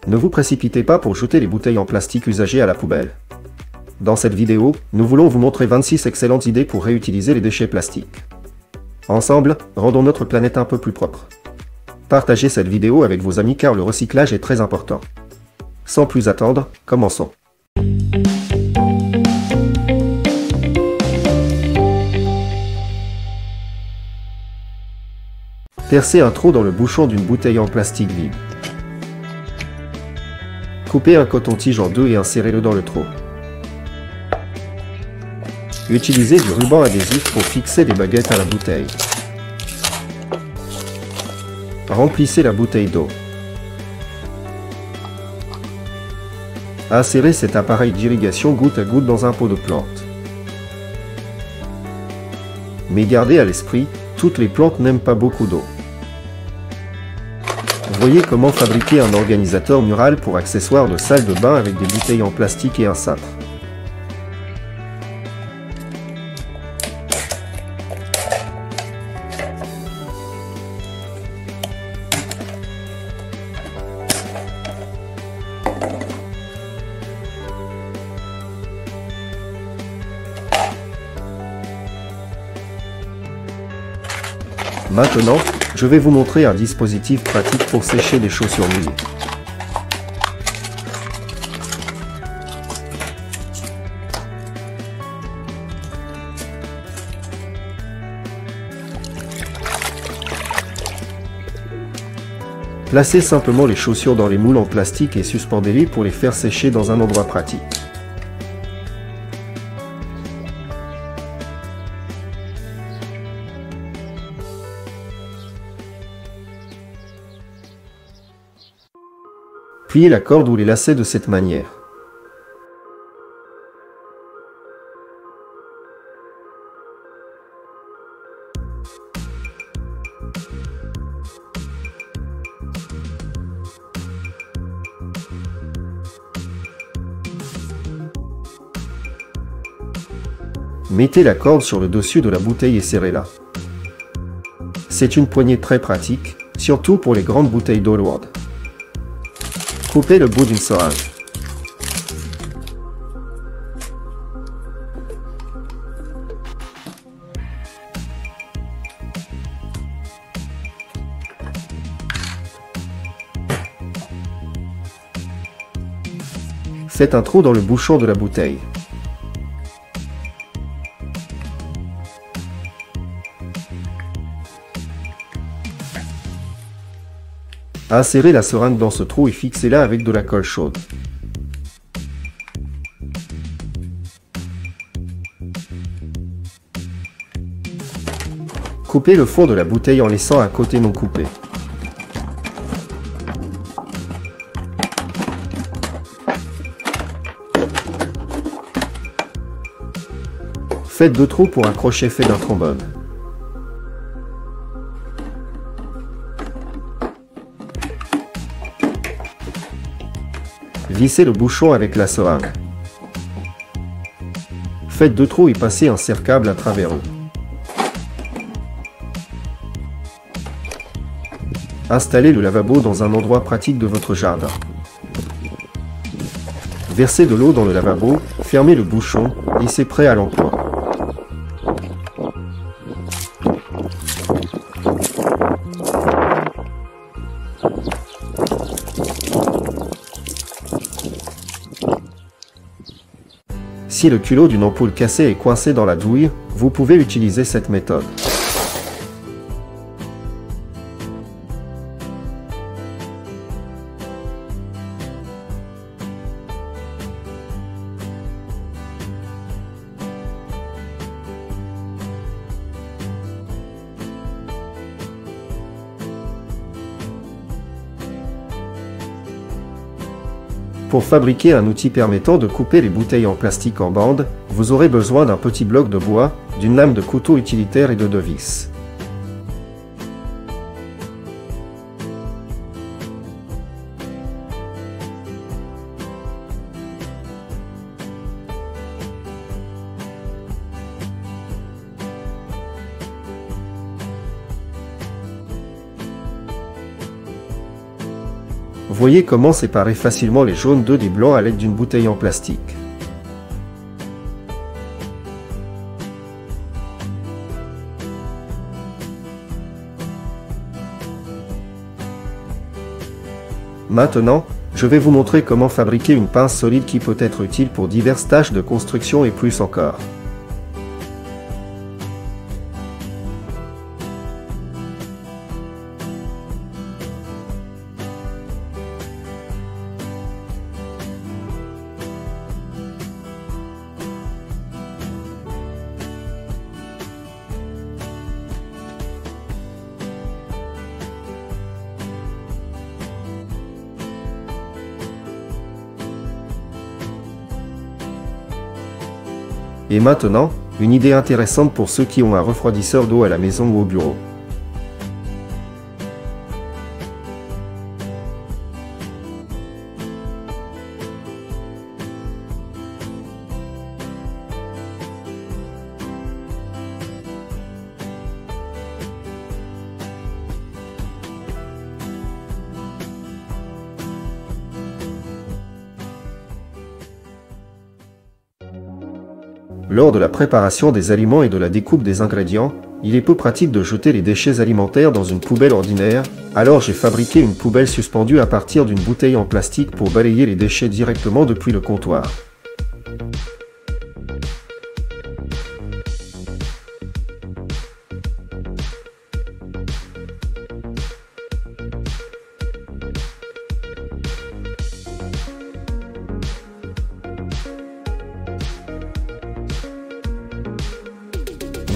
Ne vous précipitez pas pour jeter les bouteilles en plastique usagées à la poubelle. Dans cette vidéo, nous voulons vous montrer 26 excellentes idées pour réutiliser les déchets plastiques. Ensemble, rendons notre planète un peu plus propre. Partagez cette vidéo avec vos amis car le recyclage est très important. Sans plus attendre, commençons. Percez un trou dans le bouchon d'une bouteille en plastique vide. Coupez un coton-tige en deux et insérez-le dans le trou. Utilisez du ruban adhésif pour fixer des baguettes à la bouteille. Remplissez la bouteille d'eau. Insérez cet appareil d'irrigation goutte à goutte dans un pot de plante. Mais gardez à l'esprit, toutes les plantes n'aiment pas beaucoup d'eau. Voyez comment fabriquer un organisateur mural pour accessoires de salle de bain avec des bouteilles en plastique et un cintre. Maintenant, je vais vous montrer un dispositif pratique pour sécher les chaussures mouillées. Placez simplement les chaussures dans les moules en plastique et suspendez-les pour les faire sécher dans un endroit pratique. Pliez la corde ou les lacets de cette manière. Mettez la corde sur le dessus de la bouteille et serrez-la. C'est une poignée très pratique, surtout pour les grandes bouteilles d'eau lourde. Coupez le bout d'une seringue. Faites un trou dans le bouchon de la bouteille. Insérez la seringue dans ce trou et fixez-la avec de la colle chaude. Coupez le fond de la bouteille en laissant un côté non coupé. Faites 2 trous pour un crochet fait d'un trombone. Vissez le bouchon avec la seringue. Faites 2 trous et passez un serre-câble à travers eux. Installez le lavabo dans un endroit pratique de votre jardin. Versez de l'eau dans le lavabo, fermez le bouchon et c'est prêt à l'emploi. Si le culot d'une ampoule cassée est coincé dans la douille, vous pouvez utiliser cette méthode. Pour fabriquer un outil permettant de couper les bouteilles en plastique en bandes, vous aurez besoin d'un petit bloc de bois, d'une lame de couteau utilitaire et de 2 vis. voyez comment séparer facilement les jaunes d'œufs des blancs à l'aide d'une bouteille en plastique. Maintenant, je vais vous montrer comment fabriquer une pince solide qui peut être utile pour diverses tâches de construction et plus encore. Et maintenant, une idée intéressante pour ceux qui ont un refroidisseur d'eau à la maison ou au bureau. Lors de la préparation des aliments et de la découpe des ingrédients, il est peu pratique de jeter les déchets alimentaires dans une poubelle ordinaire, alors j'ai fabriqué une poubelle suspendue à partir d'une bouteille en plastique pour balayer les déchets directement depuis le comptoir.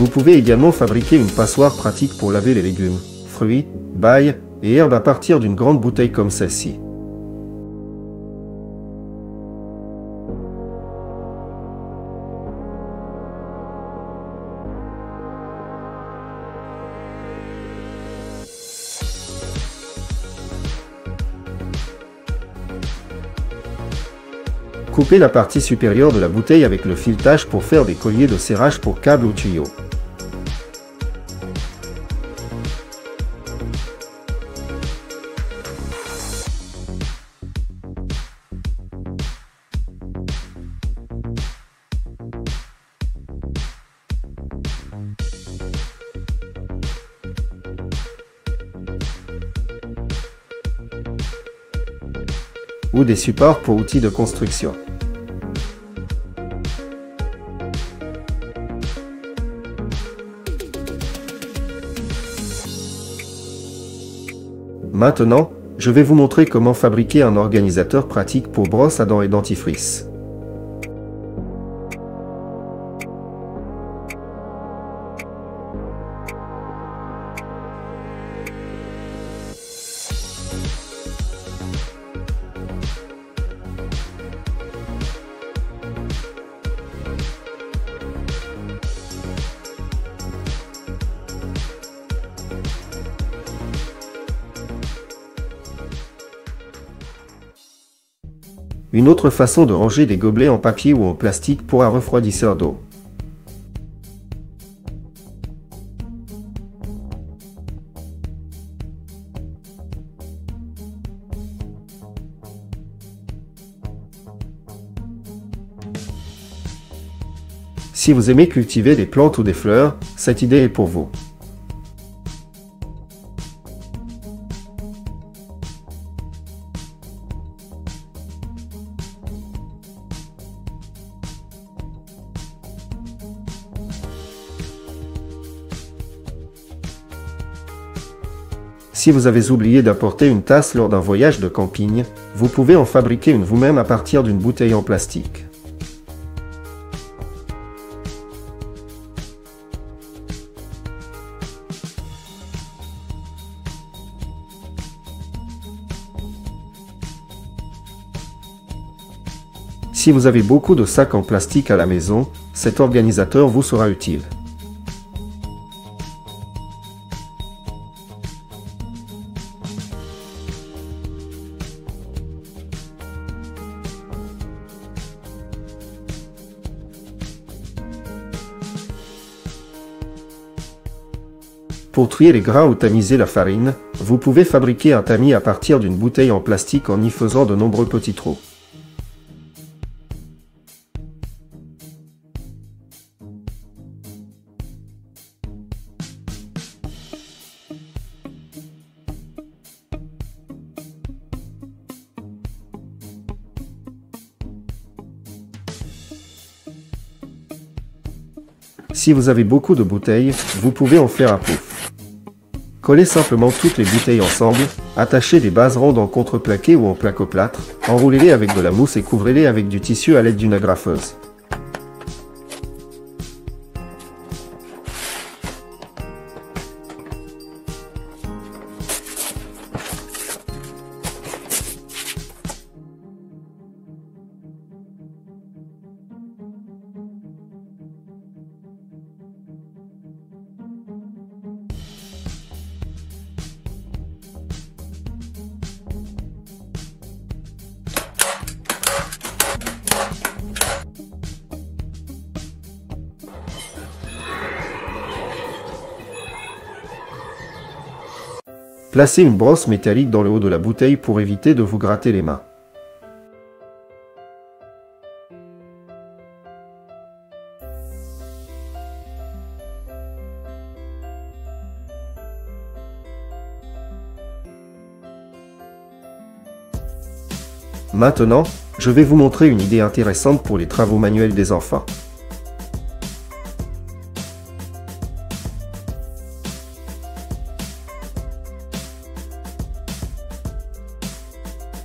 Vous pouvez également fabriquer une passoire pratique pour laver les légumes, fruits, bailles et herbes à partir d'une grande bouteille comme celle-ci. Coupez la partie supérieure de la bouteille avec le filetage pour faire des colliers de serrage pour câbles ou tuyaux. Ou des supports pour outils de construction. Maintenant, je vais vous montrer comment fabriquer un organisateur pratique pour brosse à dents et dentifrice. Une autre façon de ranger des gobelets en papier ou en plastique pour un refroidisseur d'eau. Si vous aimez cultiver des plantes ou des fleurs, cette idée est pour vous. Si vous avez oublié d'apporter une tasse lors d'un voyage de camping, vous pouvez en fabriquer une vous-même à partir d'une bouteille en plastique. Si vous avez beaucoup de sacs en plastique à la maison, cet organisateur vous sera utile. Pour trier les grains ou tamiser la farine, Vous pouvez fabriquer un tamis à partir d'une bouteille en plastique en y faisant de nombreux petits trous. Si vous avez beaucoup de bouteilles, vous pouvez en faire un pouf. Collez simplement toutes les bouteilles ensemble, attachez des bases rondes en contreplaqué ou en plaque-au-plâtre, enroulez-les avec de la mousse et couvrez-les avec du tissu à l'aide d'une agrafeuse. Placez une brosse métallique dans le haut de la bouteille pour éviter de vous gratter les mains. Maintenant, je vais vous montrer une idée intéressante pour les travaux manuels des enfants.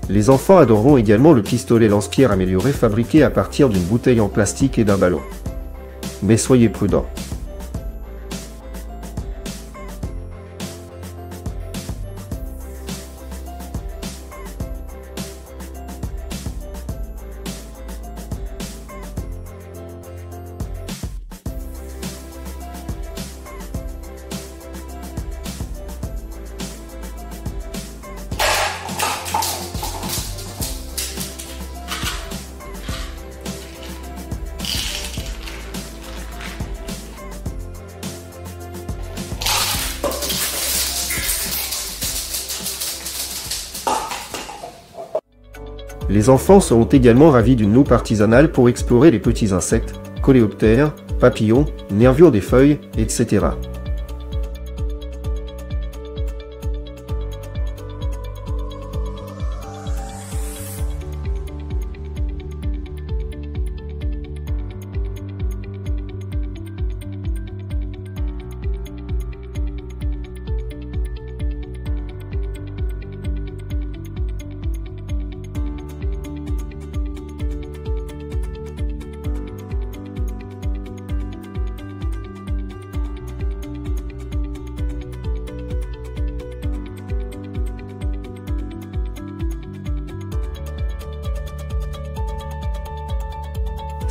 Les enfants adoreront également le pistolet lance-pierre amélioré fabriqué à partir d'une bouteille en plastique et d'un ballon. Mais soyez prudents. Les enfants seront également ravis d'une loupe artisanale pour explorer les petits insectes, coléoptères, papillons, nervures des feuilles, etc.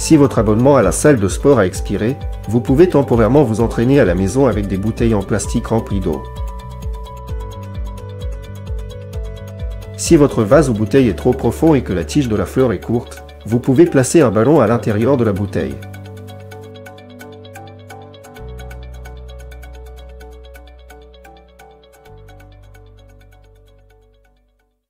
Si votre abonnement à la salle de sport a expiré, vous pouvez temporairement vous entraîner à la maison avec des bouteilles en plastique remplies d'eau. Si votre vase ou bouteille est trop profond et que la tige de la fleur est courte, vous pouvez placer un ballon à l'intérieur de la bouteille.